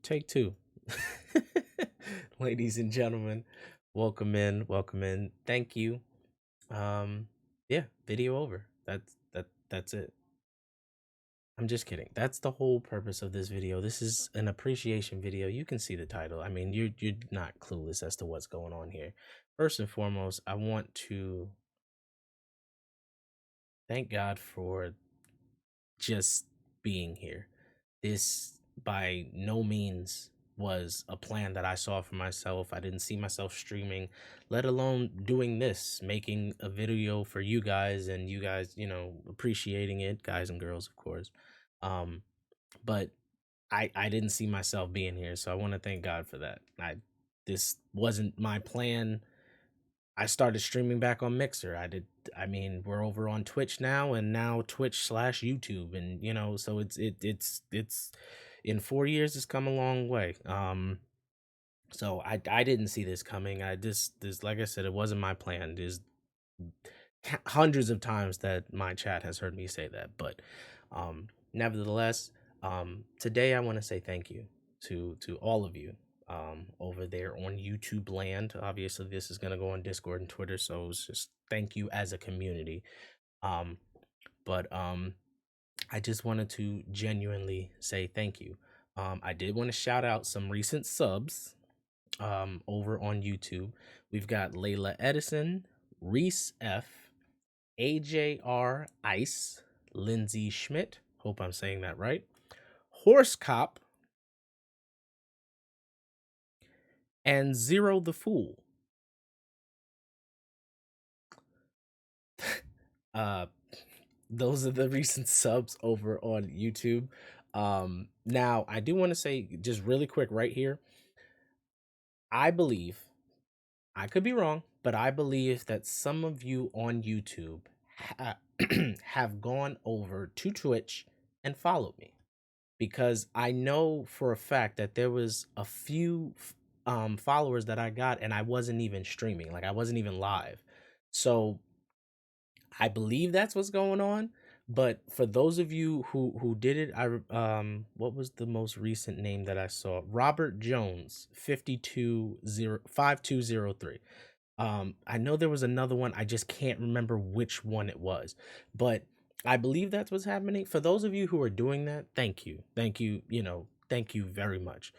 Take two. Ladies and gentlemen, welcome in, welcome in. Thank you. Yeah, video over. That's it. I'm just kidding. That's the whole purpose of this video. This is an appreciation video. You can see the title. I mean, you're not clueless as to what's going on here. First and foremost, I want to thank God for just being here. This by no means was a plan that I saw for myself. I didn't see myself streaming, let alone doing this, making a video for you guys and you guys, appreciating it, guys and girls, of course. Um, but I didn't see myself being here, so I want to thank God for that. This wasn't my plan. I started streaming back on Mixer. I mean, we're over on Twitch now, and now Twitch/YouTube, and so it's in 4 years it's come a long way. So I didn't see this coming. This like I said, it wasn't my plan. There's hundreds of times that my chat has heard me say that, but nevertheless, today I want to say thank you to all of you over there on YouTube land. Obviously, this is gonna go on Discord and Twitter, so it's just thank you as a community. Um, but I just wanted to genuinely say thank you. I did want to shout out some recent subs over on YouTube. We've got Layla Edison, Reese F, AJR Ice, Lindsay Schmidt. Hope I'm saying that right. Horse Cop, and Zero the Fool. uh those are the recent subs over on YouTube. Now I do want to say just really quick right here. I believe, I could be wrong, but I believe that some of you on YouTube have gone over to Twitch and followed me, because I know for a fact that there was a few followers that I got and I wasn't even streaming, like I wasn't even live. So I believe that's what's going on. But for those of you who did it, what was the most recent name that I saw? Robert Jones 5203. I know there was another one. I just can't remember which one it was. But I believe that's what's happening. For those of you who are doing that, thank you. Thank you, thank you very much.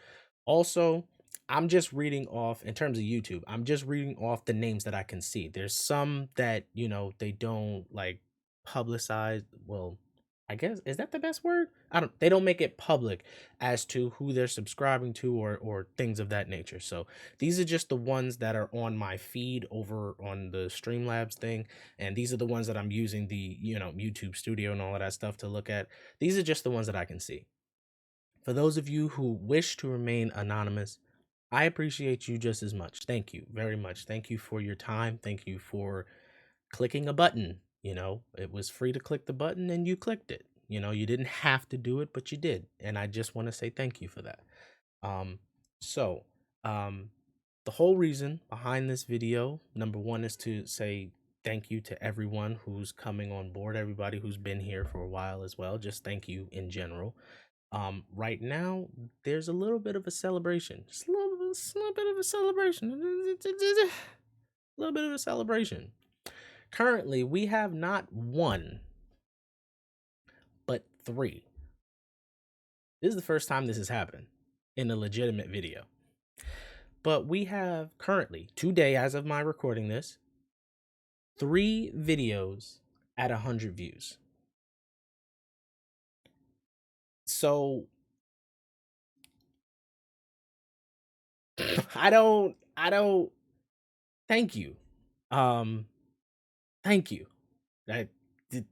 Also, I'm just reading off in terms of YouTube. I'm just reading off the names that I can see. There's some that, they don't like publicize. Well, I guess is that the best word? I don't They don't make it public as to who they're subscribing to or things of that nature. So these are just the ones that are on my feed over on the Streamlabs thing, and these are the ones that I'm using the, YouTube Studio and all of that stuff to look at. These are just the ones that I can see. For those of you who wish to remain anonymous, I appreciate you just as much. Thank you very much. Thank you for your time. Thank you for clicking a button. It was free to click the button and you clicked it. You didn't have to do it, but you did. And I just want to say thank you for that. Um, so, um, the whole reason behind this video, number one, is to say thank you to everyone who's coming on board, everybody who's been here for a while as well. Just thank you in general. Right now, there's a little bit of a celebration. Just a little bit of a celebration. A little bit of a celebration. Currently, we have not one, but three. This is the first time this has happened in a legitimate video. But we have currently, today, as of my recording this, 3 videos at 100 views. So I don't thank you. Um Thank you. I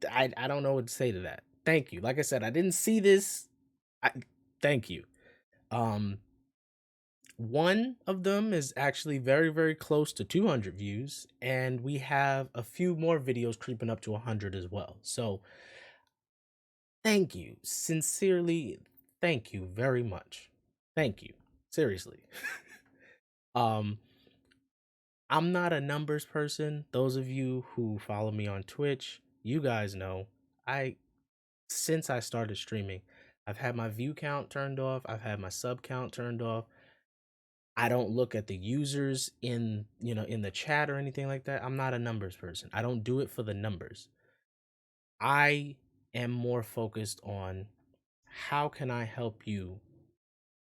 I don't know what to say to that. Thank you. Like I said, I didn't see this. I Thank you. Um One of them is actually very, very close to 200 views, and we have a few more videos creeping up to 100 as well. So, thank you. Sincerely, thank you very much. Thank you. Seriously. um I'm not a numbers person. Those of you who follow me on Twitch, you guys know I since I started streaming, I've had my view count turned off. I've had my sub count turned off. I don't look at the users in, in the chat or anything like that. I'm not a numbers person. I don't do it for the numbers. I am more focused on how can I help you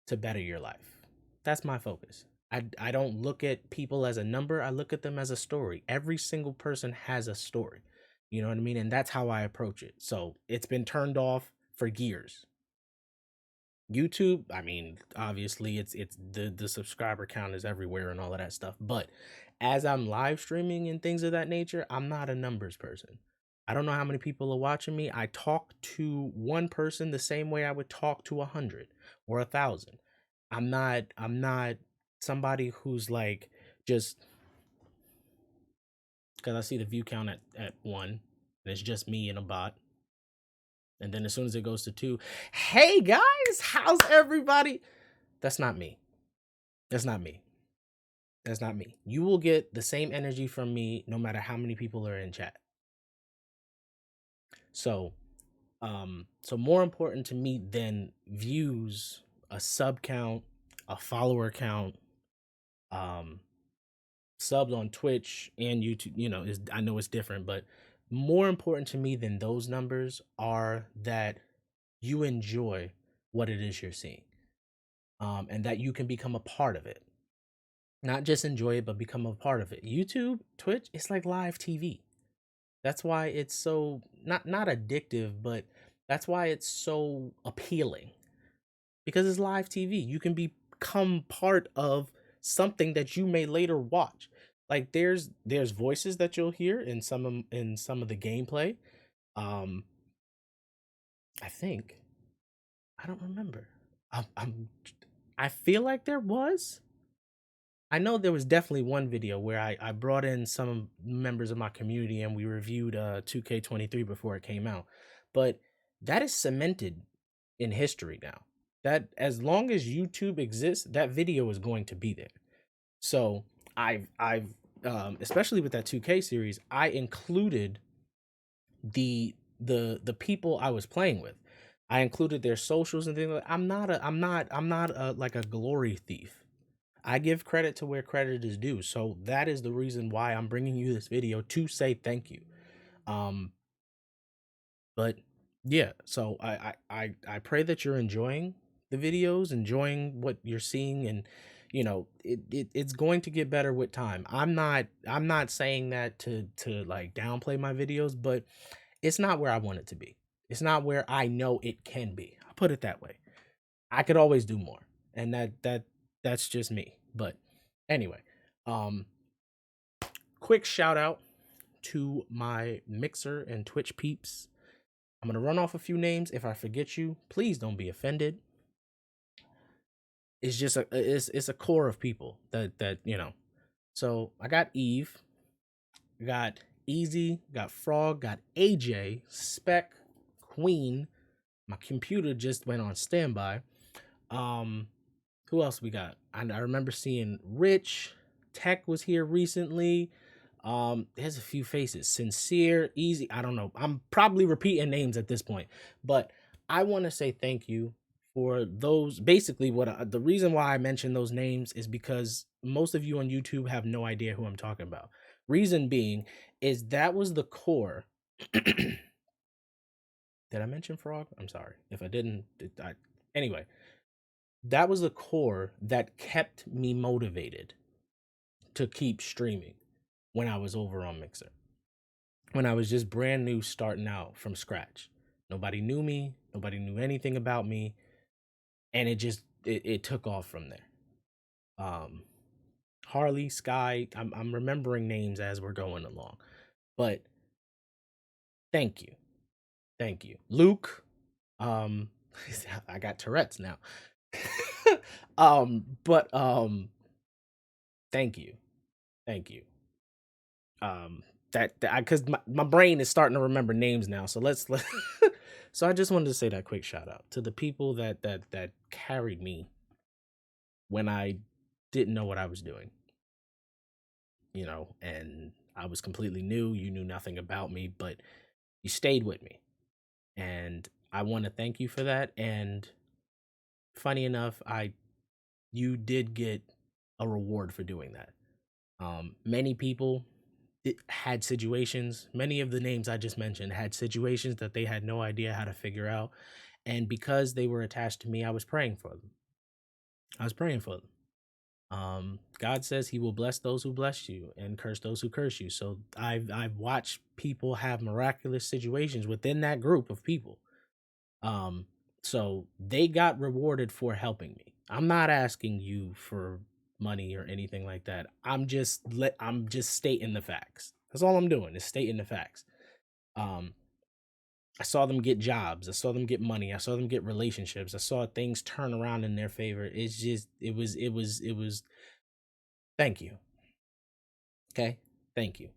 to better your life. That's my focus. I don't look at people as a number. I look at them as a story. Every single person has a story. You know what I mean? And that's how I approach it. So it's been turned off for years. YouTube, I mean, obviously it's the subscriber count is everywhere and all of that stuff. But as I'm live streaming and things of that nature, I'm not a numbers person. I don't know how many people are watching me. I talk to one person the same way I would talk to 100 or 1,000. I'm not somebody who's like just because I see the view count at one and it's just me and a bot. And then as soon as it goes to two, hey guys, how's everybody? That's not me. That's not me. That's not me. You will get the same energy from me no matter how many people are in chat. So, so more important to me than views, a sub count, a follower count, um, subs on Twitch and YouTube, is I know it's different, but more important to me than those numbers are that you enjoy what it is you're seeing. And that you can become a part of it. Not just enjoy it, but become a part of it. YouTube, Twitch, it's like live TV. That's why it's so not addictive, but that's why it's so appealing. Because it's live TV. You can become part of something that you may later watch. Like there's voices that you'll hear in some of the gameplay. Um I think I don't remember. I'm I feel like there was. I know there was definitely one video where I brought in some members of my community and we reviewed 2K23 before it came out. But that is cemented in history now. That as long as YouTube exists, that video is going to be there. So I've especially with that 2K series, I included the people I was playing with. I included their socials and things like that. I'm not like a glory thief. I give credit to where credit is due. So that is the reason why I'm bringing you this video to say thank you. Um, but yeah, so I pray that you're enjoying the videos, enjoying what you're seeing, and it's going to get better with time. I'm not saying that to like downplay my videos, but it's not where I want it to be. It's not where I know it can be. I'll put it that way. I could always do more. And that's just me. But anyway, um quick shout out to my Mixer and Twitch peeps. I'm going to run off a few names. If I forget you, please don't be offended. It's just it's a core of people that. So, I got Eve, got Easy, got Frog, got AJ, Spec, Queen. My computer just went on standby. Um, who else we got? I remember seeing Rich. Tech was here recently. There's a few faces. Sincere, Easy. I don't know. I'm probably repeating names at this point, but I want to say thank you for those. Basically, the reason why I mention those names is because most of you on YouTube have no idea who I'm talking about. Reason being is that was the core. Did I mention Frog? I'm sorry if I didn't. Anyway, that was the core that kept me motivated to keep streaming when I was over on Mixer. When I was just brand new starting out from scratch. Nobody knew me, nobody knew anything about me, and it took off from there. Harley, Sky, I'm remembering names as we're going along. But thank you. Thank you. Luke, um I got Tourette's now. But thank you. Thank you. That because my brain is starting to remember names now. So let so I just wanted to say that quick shout out to the people that carried me when I didn't know what I was doing, and I was completely new. You knew nothing about me, but you stayed with me. And I want to thank you for that. And funny enough, you did get a reward for doing that. Many people had situations, many of the names I just mentioned had situations that they had no idea how to figure out. And because they were attached to me, I was praying for them. I was praying for them. God says he will bless those who bless you and curse those who curse you. So I've watched people have miraculous situations within that group of people. Um, so they got rewarded for helping me. I'm not asking you for money or anything like that. I'm just stating the facts. That's all I'm doing is stating the facts. Um, I saw them get jobs. I saw them get money. I saw them get relationships. I saw things turn around in their favor. It's just it was thank you. Okay? Thank you.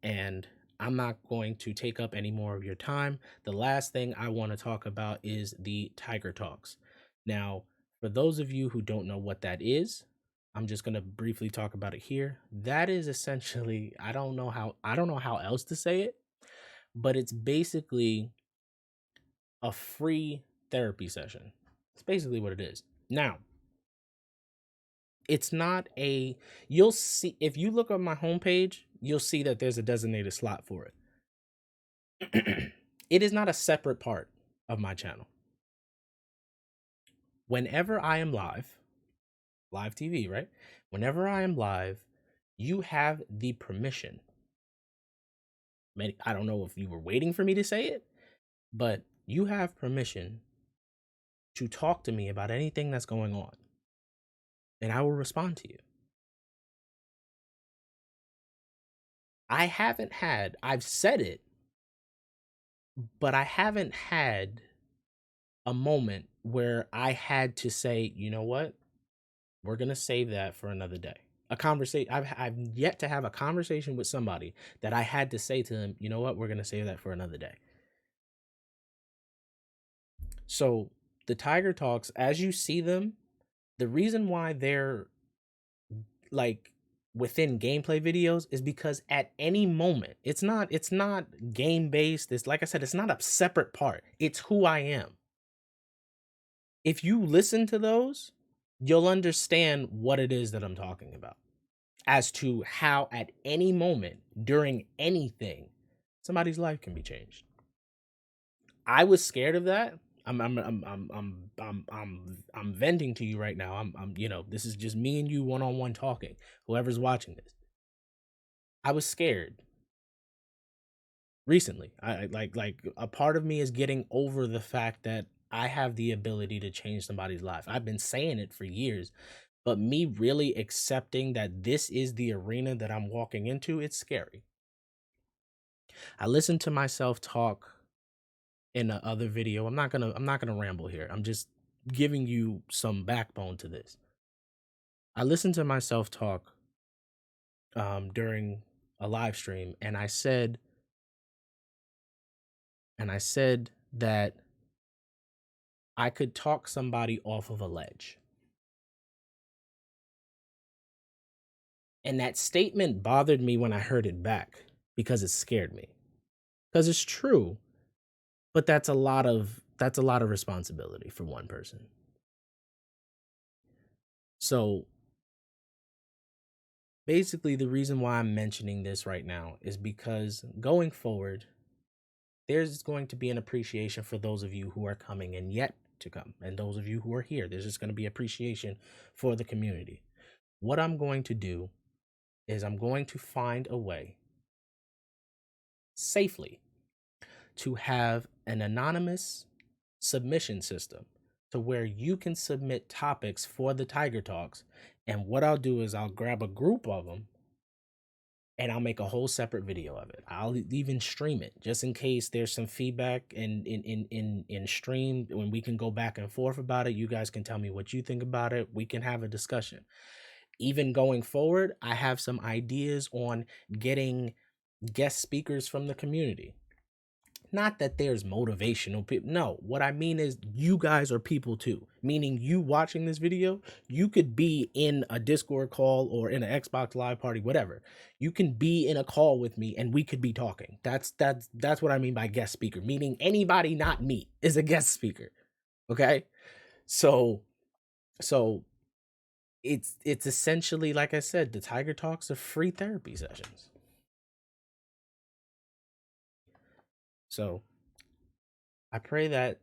And I'm not going to take up any more of your time. The last thing I want to talk about is the Tiger Talks. Now, for those of you who don't know what that is, I'm just going to briefly talk about it here. That is essentially, I don't know how else to say it, but it's basically a free therapy session. It's basically what it is. Now, it's not a you'll see if you look on my homepage, you'll see that there's a designated slot for it. It is not a separate part of my channel. Whenever I am live TV, right? Whenever I am live, you have the permission. I don't know if you were waiting for me to say it, but you have permission to talk to me about anything that's going on, and I will respond to you. I've said it, but I haven't had a moment where I had to say, you know what? We're gonna save that for another day. A conversation. I've yet to have a conversation with somebody that I had to say to them, you know what? We're gonna save that for another day. So the Tiger Talks, as you see them, the reason why they're like within gameplay videos is because at any moment, it's not game based. It's like I said, it's not a separate part. It's who I am. If you listen to those, you'll understand what it is that I'm talking about as to how at any moment during anything somebody's life can be changed. I was scared of that. I'm venting to you right now. This is just me and you one on one talking. Whoever's watching this, I was scared recently. Like a part of me is getting over the fact that I have the ability to change somebody's life. I've been saying it for years, but me really accepting that this is the arena that I'm walking into, it's scary. I listened to myself talk in the other video. I'm not gonna ramble here. I'm just giving you some backbone to this. I listened to myself talk during a live stream, and I said that I could talk somebody off of a ledge. And that statement bothered me when I heard it back because it scared me. Because it's true, but that's a lot of responsibility for one person. So basically the reason why I'm mentioning this right now is because going forward, there's going to be an appreciation for those of you who are coming and yet to come. And those of you who are here, there's just going to be appreciation for the community. What I'm going to do is I'm going to find a way safely to have an anonymous submission system to where you can submit topics for the Tiger Talks. And what I'll do is I'll grab a group of them and I'll make a whole separate video of it. I'll even stream it just in case there's some feedback in stream when we can go back and forth about it. You guys can tell me what you think about it. We can have a discussion. Even going forward, I have some ideas on getting guest speakers from the community. not that there's motivational people. No, what I mean is you guys are people too. Meaning you watching this video, you could be in a Discord call or in an Xbox Live party, whatever. You can be in a call with me and we could be talking. That's what I mean by guest speaker. Meaning anybody not me is a guest speaker. Okay? So so it's essentially, like I said, the Tiger Talks are free therapy sessions. So I pray that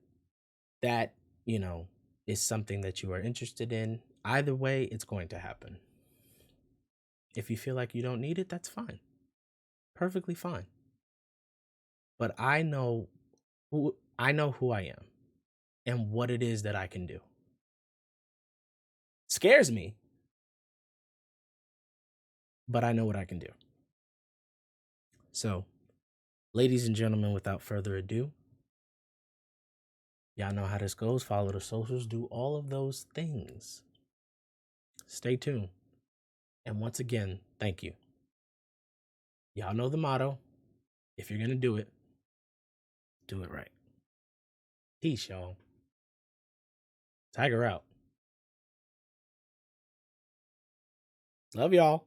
that, you know, is something that you are interested in. Either way, it's going to happen. If you feel like you don't need it, that's fine. Perfectly fine. But I know who I am and what it is that I can do. Scares me, but I know what I can do. So, ladies and gentlemen, without further ado, y'all know how this goes. Follow the socials, do all of those things. Stay tuned. And once again, thank you. Y'all know the motto. If you're going to do it right. Peace, y'all. Tiger out. Love y'all.